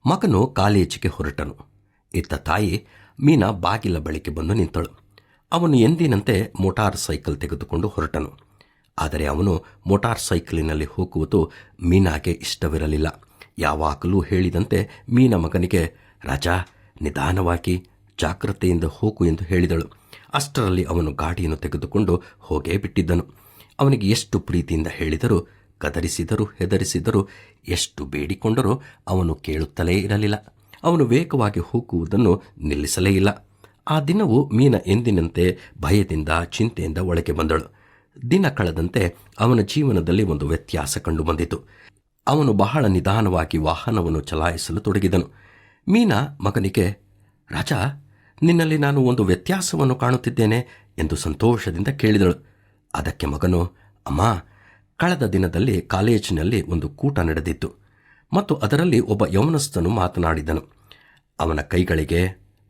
ಮಗನು ಕಾಲೇಜಿಗೆ ಹೊರಟನು. ಇತ್ತ ತಾಯಿ ಮೀನಾ ಬಾಗಿಲ ಬಳಿಗೆ ಬಂದು ನಿಂತಳು. ಅವನು ಎಂದಿನಂತೆ ಮೋಟಾರ್ ಸೈಕಲ್ ತೆಗೆದುಕೊಂಡು ಹೊರಟನು. ಆದರೆ ಅವನು ಮೋಟಾರ್ ಸೈಕಲಿನಲ್ಲಿ ಹೋಗುವುದು ಮೀನಾಗೆ ಇಷ್ಟವಿರಲಿಲ್ಲ. ಯಾವಾಗಲೂ ಹೇಳಿದಂತೆ ಮೀನಾ ಮಗನಿಗೆ, ರಾಜಾ, ನಿಧಾನವಾಗಿ ಜಾಗ್ರತೆಯಿಂದ ಹೋಗು ಎಂದು ಹೇಳಿದಳು. ಅಷ್ಟರಲ್ಲಿ ಅವನು ಗಾಡಿಯನ್ನು ತೆಗೆದುಕೊಂಡು ಹೋಗೇ ಬಿಟ್ಟಿದ್ದನು. ಅವನಿಗೆ ಎಷ್ಟು ಪ್ರೀತಿಯಿಂದ ಹೇಳಿದರೂ, ಕದರಿಸಿದರೂ, ಹೆದರಿಸಿದರೂ, ಎಷ್ಟು ಬೇಡಿಕೊಂಡರೂ ಅವನು ಕೇಳುತ್ತಲೇ ಇರಲಿಲ್ಲ. ಅವನು ವೇಗವಾಗಿ ಹೋಗುವುದನ್ನು ನಿಲ್ಲಿಸಲೇ ಇಲ್ಲ. ಆ ದಿನವೂ ಮೀನಾ ಎಂದಿನಂತೆ ಭಯದಿಂದ, ಚಿಂತೆಯಿಂದ ಒಳಗೆ ಬಂದಳು. ದಿನ ಕಳೆದಂತೆ ಅವನ ಜೀವನದಲ್ಲಿ ಒಂದು ವ್ಯತ್ಯಾಸ ಕಂಡುಬಂದಿತು. ಅವನು ಬಹಳ ನಿಧಾನವಾಗಿ ವಾಹನವನ್ನು ಚಲಾಯಿಸಲು ತೊಡಗಿದನು. ಮೀನಾ ಮಗನಿಗೆ, ರಾಜಾ, ನಿನ್ನಲ್ಲಿ ನಾನು ಒಂದು ವ್ಯತ್ಯಾಸವನ್ನು ಕಾಣುತ್ತಿದ್ದೇನೆ ಎಂದು ಸಂತೋಷದಿಂದ ಕೇಳಿದಳು. ಅದಕ್ಕೆ ಮಗನು, ಅಮ್ಮ, ಕಳೆದ ದಿನದಲ್ಲಿ ಕಾಲೇಜಿನಲ್ಲಿ ಒಂದು ಕೂಟ ನಡೆದಿತ್ತು ಮತ್ತು ಅದರಲ್ಲಿ ಒಬ್ಬ ಯೌವನಸ್ಥನು ಮಾತನಾಡಿದನು. ಅವನ ಕೈಗಳಿಗೆ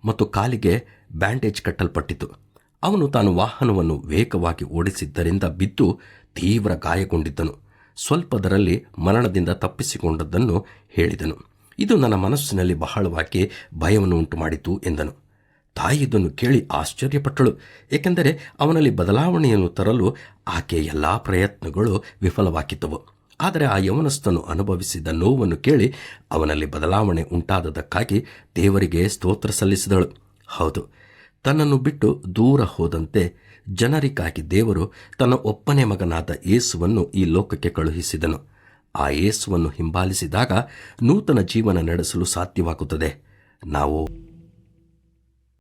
ಮತ್ತು ಕಾಲಿಗೆ ಬ್ಯಾಂಡೇಜ್ ಕಟ್ಟಲ್ಪಟ್ಟಿತು. ಅವನು ತಾನು ವಾಹನವನ್ನು ವೇಗವಾಗಿ ಓಡಿಸಿದ್ದರಿಂದ ಬಿದ್ದು ತೀವ್ರ ಗಾಯಗೊಂಡಿದ್ದನು. ಸ್ವಲ್ಪದರಲ್ಲಿ ಮರಣದಿಂದ ತಪ್ಪಿಸಿಕೊಂಡದ್ದನ್ನು ಹೇಳಿದನು. ಇದು ನನ್ನ ಮನಸ್ಸಿನಲ್ಲಿ ಬಹಳವಾಗಿ ಭಯವನ್ನು ಉಂಟು ಮಾಡಿತು ಎಂದನು. ತಾಯಿ ಇದನ್ನು ಕೇಳಿ ಆಶ್ಚರ್ಯಪಟ್ಟಳು. ಏಕೆಂದರೆ ಅವನಲ್ಲಿ ಬದಲಾವಣೆಯನ್ನು ತರಲು ಆಕೆ ಎಲ್ಲ ಪ್ರಯತ್ನಗಳು ವಿಫಲವಾಗಿದ್ದವು. ಆದರೆ ಆ ಯೌವನಸ್ಥನು ಅನುಭವಿಸಿದ ನೋವನ್ನು ಕೇಳಿ ಅವನಲ್ಲಿ ಬದಲಾವಣೆ ಉಂಟಾದದಕ್ಕಾಗಿ ದೇವರಿಗೆ ಸ್ತೋತ್ರ ಸಲ್ಲಿಸಿದಳು. ಹೌದು, ತನ್ನನ್ನು ಬಿಟ್ಟು ದೂರ ಹೋದಂತೆ ಜನರಿಗಾಗಿ ದೇವರು ತನ್ನ ಒಪ್ಪನೇ ಮಗನಾದ ಯೇಸುವನ್ನು ಈ ಲೋಕಕ್ಕೆ ಕಳುಹಿಸಿದನು. ಆ ಯೇಸುವನ್ನು ಹಿಂಬಾಲಿಸಿದಾಗ ನೂತನ ಜೀವನ ನಡೆಸಲು ಸಾಧ್ಯವಾಗುತ್ತದೆ. ನಾವು